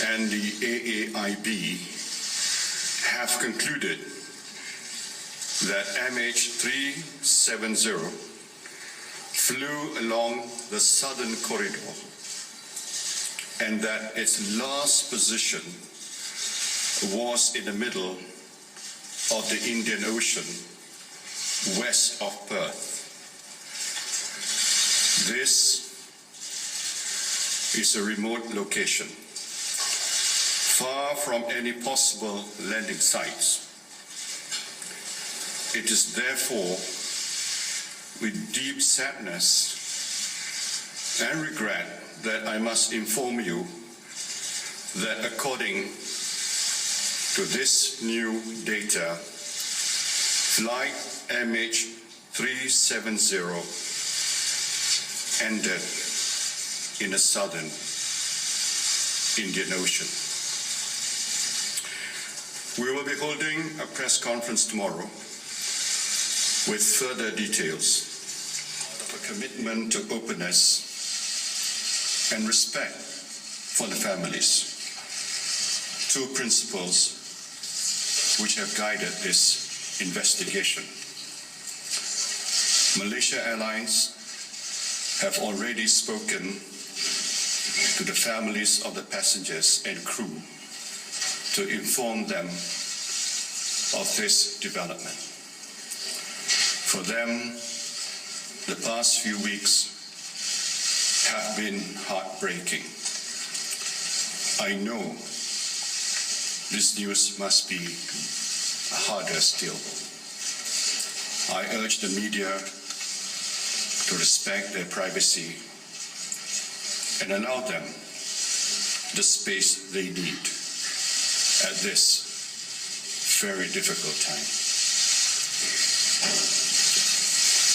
and the AAIB have concluded that MH370 flew along the southern corridor and that its last position was in the middle of the Indian Ocean, west of Perth. This is a remote location, far from any possible landing sites. It is therefore with deep sadness and regret that I must inform you that according to this new data, flight MH370 ended in the southern Indian Ocean. We will be holding a press conference tomorrow with further details of a commitment to openness and respect for the families, two principles which have guided this investigation. Malaysia Airlines have already spoken to the families of the passengers and crew to inform them of this development. For them, the past few weeks have been heartbreaking. I know this news must be harder still. I urge the media to respect their privacy and allow them the space they need at this very difficult time.